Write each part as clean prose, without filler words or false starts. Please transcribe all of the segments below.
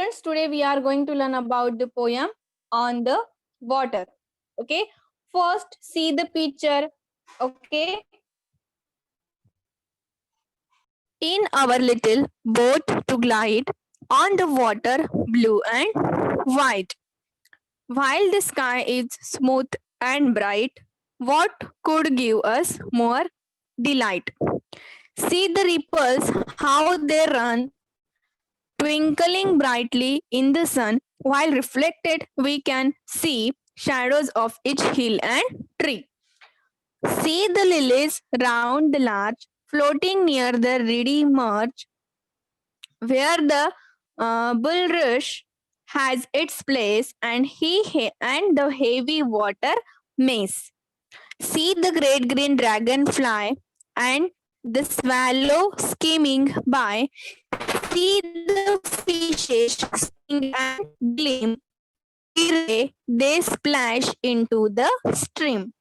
students, today we are going to learn about the poem on the water. Okay, first see the picture. Okay, in our little boat to glide on the water, blue and white. While the sky is smooth and bright, what could give us more delight? See the ripples, how they run, twinkling brightly in the sun, while reflected we can see shadows of each hill and tree. See the lilies round the larch, floating near the reedy marge, where the bulrush has its place, and and the heavy water maze. See the great green dragonfly and the swallow skimming by. See the fishes sing and gleam ere they splash into the stream.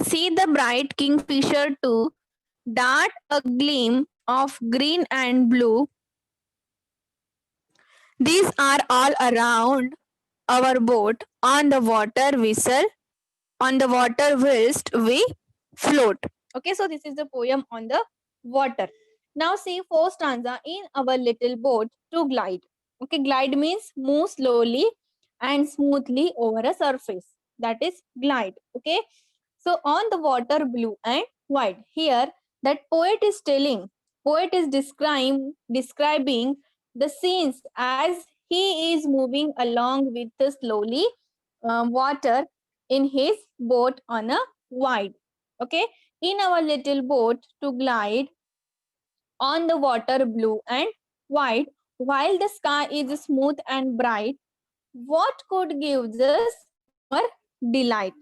See the bright kingfisher too, dart a gleam of green and blue. These are all around our boat on the water whistle, on the water whilst we float. Okay, so this is the poem on the water. Now see fourth stanza, in our little boat to glide. Okay, glide means move slowly and smoothly over a surface. That is glide. Okay, so on the water, blue and white. Here that poet is describing the scenes as he is moving along with the slowly water in his boat on a wide. Okay, in our little boat to glide on the water, blue and white, while the sky is smooth and bright, what could give us more delight?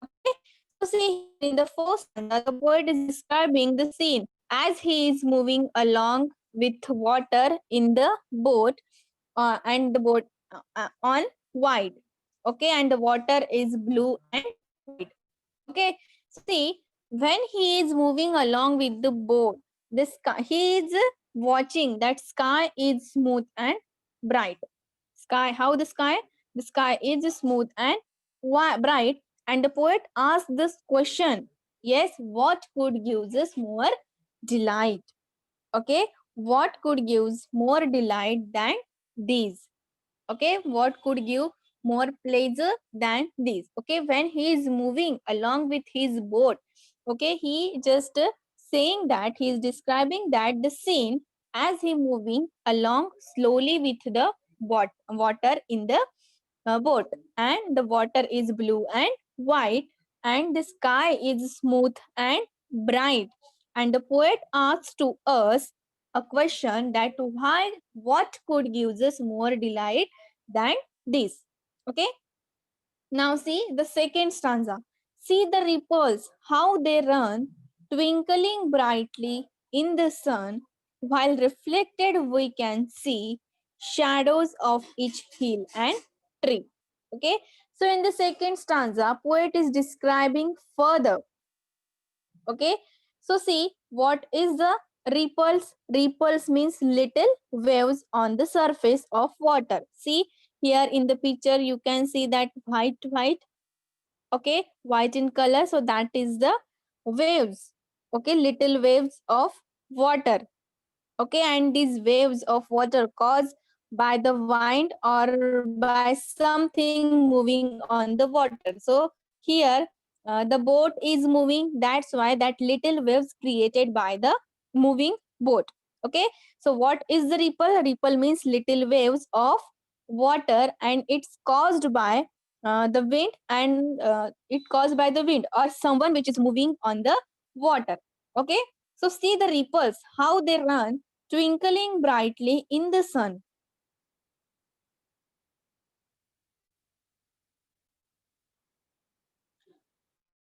Okay, so see in the first stanza, the poet is describing the scene as he is moving along with water in the boat, and the boat on white. Okay, and the water is blue and white. Okay, see when he is moving along with the boat, the sky, he is watching that sky is smooth and bright. Sky, how the sky is smooth and bright, and the poet asks this question, yes, what could give us more delight? Okay, what could give more delight than these? Okay, what could give more pleasure than this? Okay, when he is moving along with his boat, okay, he just saying that he is describing that the scene as he moving along slowly with the water in the boat, and the water is blue and white, and the sky is smooth and bright, and the poet asks to us a question that why, what could give us more delight than this? Okay, now see the second stanza. See the ripples, how they run, twinkling brightly in the sun, while reflected we can see shadows of each hill and tree. Okay, so in the second stanza, poet is describing further. Okay, so see what is the ripples. Ripples means little waves on the surface of water. See here in the picture you can see that white, okay, white in color, so that is the waves. Okay, little waves of water. Okay, and these waves of water caused by the wind or by something moving on the water. So here the boat is moving, that's why that little waves created by the moving boat. Okay, so what is the ripple? Ripple means little waves of water, and it's caused by the wind, and it caused by the wind or someone which is moving on the water. Okay, so see the ripples, how they run, twinkling brightly in the sun.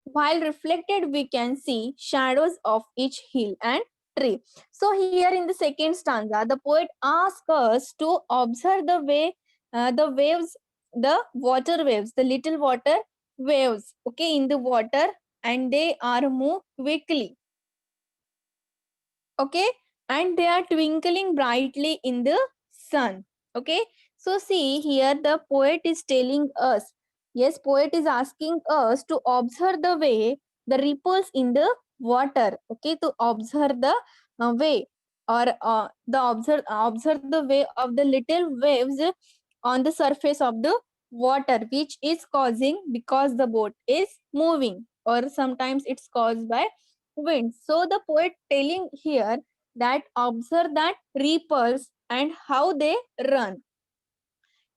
While reflected, we can see shadows of each hill and tree. So here in the second stanza, the poet asks us to observe the way the waves, the water waves, the little water waves, okay, in the water, and they are move quickly. Okay, and they are twinkling brightly in the sun. Okay, so see here the poet is telling us, yes, poet is asking us to observe the way the ripples in the water. Okay, to observe the way, or the observe the way of the little waves on the surface of the water, which is causing because the boat is moving, or sometimes it's caused by wind. So the poet telling here that observe that ripples and how they run,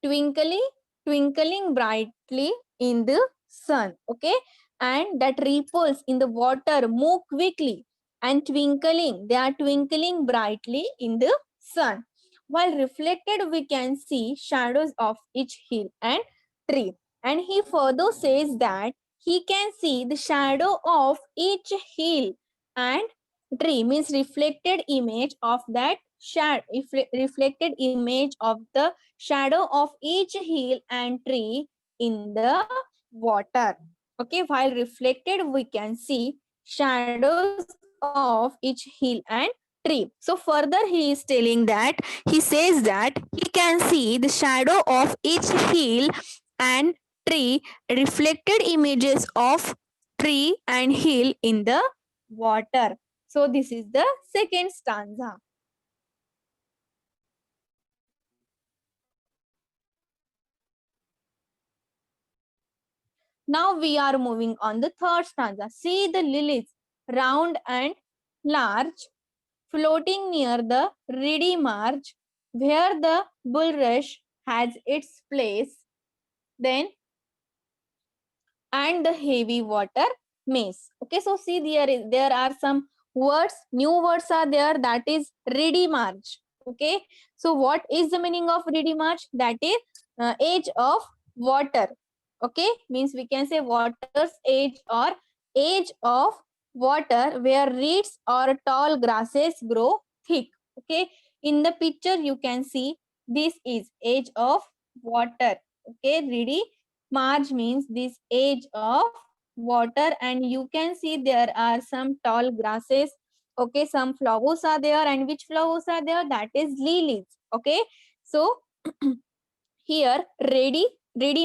twinkling twinkling brightly in the sun. Okay, and that ripples in the water move quickly and twinkling, they are twinkling brightly in the sun. While reflected we can see shadows of each hill and tree. And he further says that he can see the shadow of each hill and tree, means reflected image of that shadow, reflected image of the shadow of each hill and tree in the water. Okay, while reflected we can see shadows of each hill and tree. So further he is telling that, he says that he can see the shadow of each hill and tree, reflected images of tree and hill in the water. So this is the second stanza. Now we are moving on the third stanza. See the lilies, round and large, floating near the reedy marge, where the bulrush has its place, then and the heavy water maze. Okay, so see there are some words, new words are there, that is reedy marge. Okay, so what is the meaning of reedy marge? That is edge of water. Okay, means we can say water's edge or edge of water where reeds or tall grasses grow thick. Okay, in the picture you can see this is edge of water. Okay, reedy marge means this edge of water, and you can see there are some tall grasses. Okay, some flowers are there, and which flowers are there? That is lilies. Okay, so here ready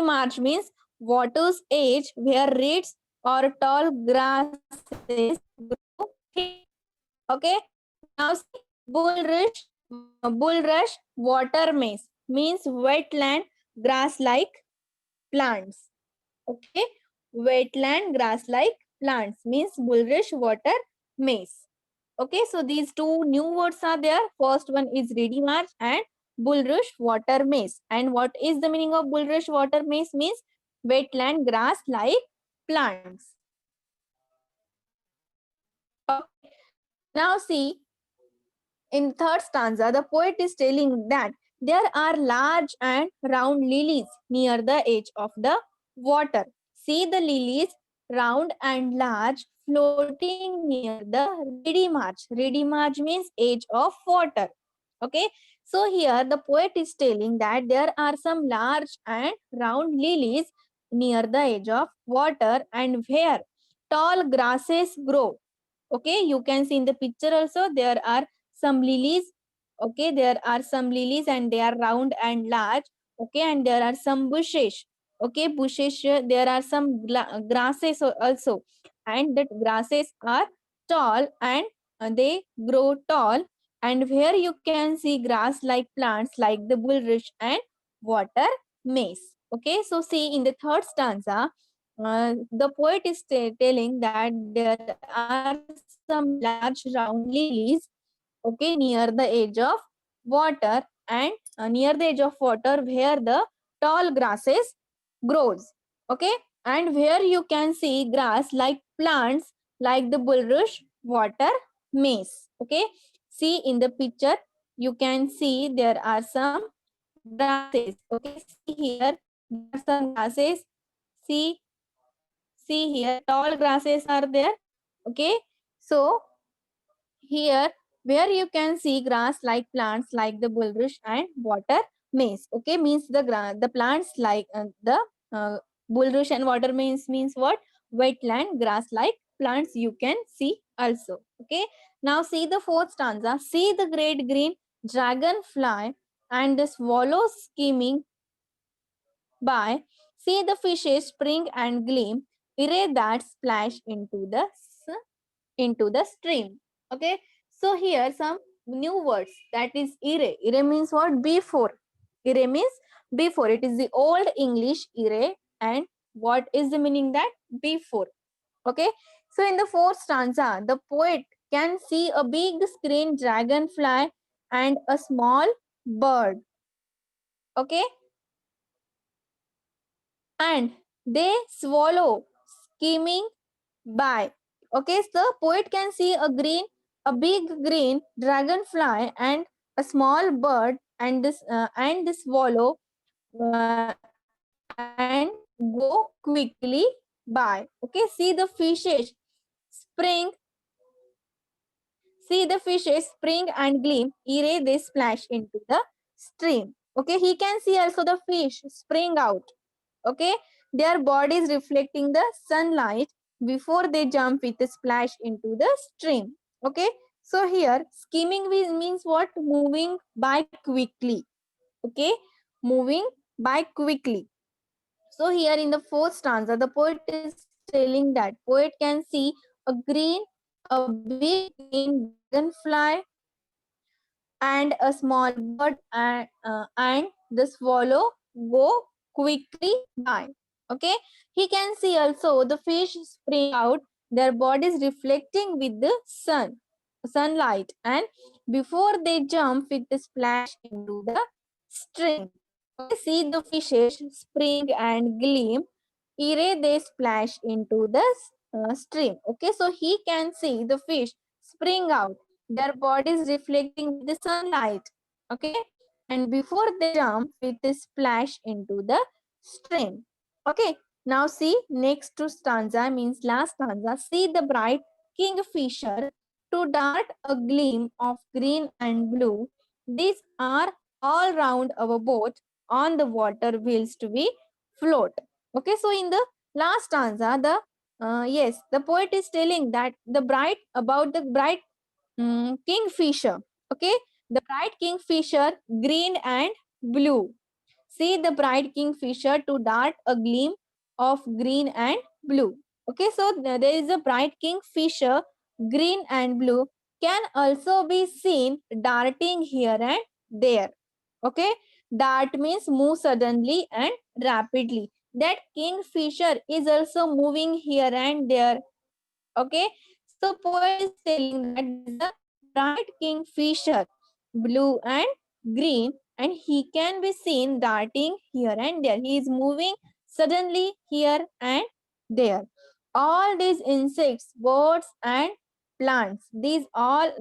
marge means water's edge where reeds or tall grasses grow thick. Okay, now see bulrush water maze means wetland grass like plants. Okay, wetland grass like plants means bulrush water maze. Okay, so these two new words are there. First one is reedy marsh and bulrush water maze. And what is the meaning of bulrush water maze? Means wetland grass like plants. Okay. Now see, in third stanza, the poet is telling that there are large and round lilies near the edge of the water. See the lilies, round and large, floating near the reedy marge. Reedy marge means edge of water. Okay, so here the poet is telling that there are some large and round lilies near the edge of water, and where tall grasses grow. Okay, you can see in the picture also there are some lilies. Okay, there are some lilies and they are round and large. Okay, and there are some bushes. Okay, bushes, there are some grasses also, and that grasses are tall, and they grow tall, and where you can see grass like plants like the bulrush and water maze. Okay, so see in the third stanza, the poet is telling that there are some large round lilies, okay, near the edge of water, and near the edge of water where the tall grasses grows. Okay, and where you can see grass like plants like the bulrush water maze. Okay, see in the picture you can see there are some grasses. Okay, see here there are some grasses. See, see here tall grasses are there. Okay, so here where you can see grass like plants like the bulrush and water maze. Okay, means the plants like the uh, bulrush and water maze means what? Wetland grass like plants you can see also. Okay, now see the fourth stanza. See the great green dragonfly and the swallow skimming by. See the fishes spring and gleam, ere that splash into the stream. Okay, so here some new words, that is ere. Ere means what? Before. Ere means before. It is the old English ere, and what is the meaning? That before. Okay, so in the fourth stanza, the poet can see a big screen dragonfly and a small bird. Okay, and they swallow skimming by. Okay, so the poet can see a big green dragonfly and a small bird, and the swallow and go quickly by. Okay, spring see the fishes spring and gleam ere they splash into the stream. Okay, he can see also the fish spring out. Okay, their bodies reflecting the sunlight before they jump with a splash into the stream. Okay, so here skimming means what? Moving by quickly. Okay, moving by quickly. So here in the fourth stanza, the poet is telling that poet can see a big green dragonfly and a small bird, and the swallow go quickly by. Okay, he can see also the fish spring out, their bodies reflecting with the sunlight, and before they jump with a splash into the stream. Okay, see the fishes spring and gleam ere they splash into the stream. Okay, so he can see the fish spring out, their bodies reflecting with the sunlight. Okay, and before they jump with a splash into the stream. Okay, now see next to stanza means last stanza. See the bright kingfisher to dart a gleam of green and blue. These are all round our boat on the water whilst we float. Okay, so in the last stanza, the poet is telling that the bright kingfisher. Okay, the bright kingfisher, green and blue. See the bright kingfisher to dart a gleam of green and blue. Okay, so there is a bright kingfisher, green and blue, can also be seen darting here and there. Okay, dart means move suddenly and rapidly. That kingfisher is also moving here and there. Okay, so poet is telling that there is a bright kingfisher, blue and green, and he can be seen darting here and there. He is moving suddenly here and there. All these insects, birds and plants, these are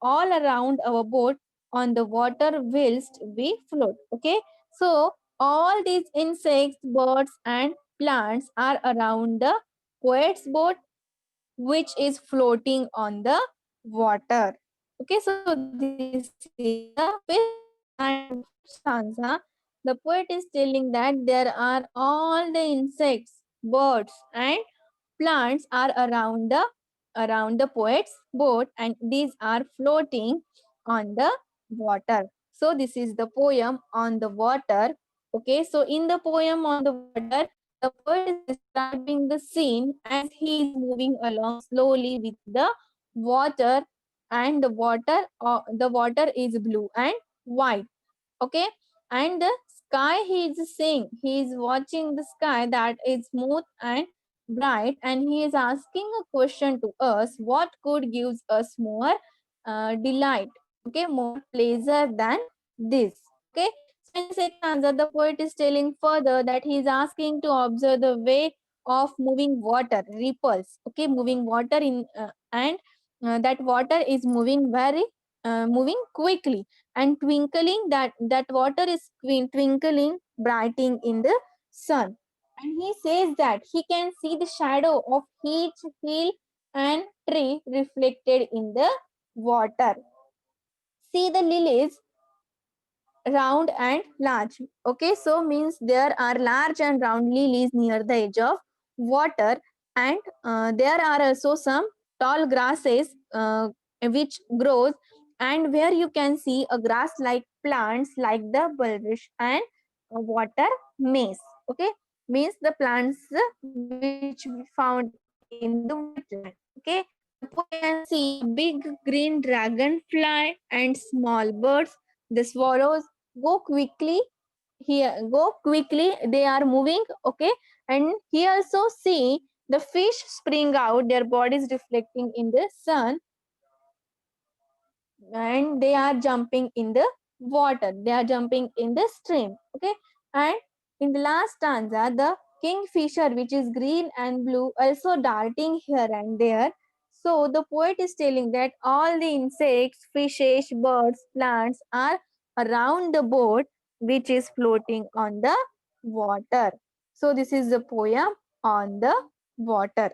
all around our boat on the water whilst we float. Okay, so all these insects, birds and plants are around the poet's boat, which is floating on the water. Okay, so this is the fifth stanza. The poet is telling that there are all the insects, birds, and plants are around the poet's boat, and these are floating on the water. So this is the poem on the water. Okay, so in the poem on the water, the poet is describing the scene as he is moving along slowly with the water, and the water is blue and white. Okay, and the sky, he is seeing, he is watching the sky that is smooth and bright, and he is asking a question to us: what could gives us more delight, okay, more pleasure than this? Okay, so in the second answer, the poet is telling further that he is asking to observe the way of moving water, ripples. Okay, moving water in and that water is moving quickly, and twinkling, that water is twinkling brightening in the sun. And he says that he can see the shadow of each hill and tree reflected in the water. See the lilies round and large. Okay, so means there are large and round lilies near the edge of water, and there are also some tall grasses which grows and where you can see a grass like plants like the bulrush and a water maize. Okay, means the plants which we found in the wetland. Okay, the poet can see a big green dragonfly and small birds. The swallows go quickly here, go quickly, they are moving. Okay, and he also see the fish spring out, their bodies reflecting in the sun, and they are jumping in the water, they are jumping in the stream. Okay, and in the last stanza, the kingfisher, which is green and blue, also darting here and there. So the poet is telling that all the insects, fishes, birds, plants are around the boat which is floating on the water. So this is the poem on the water.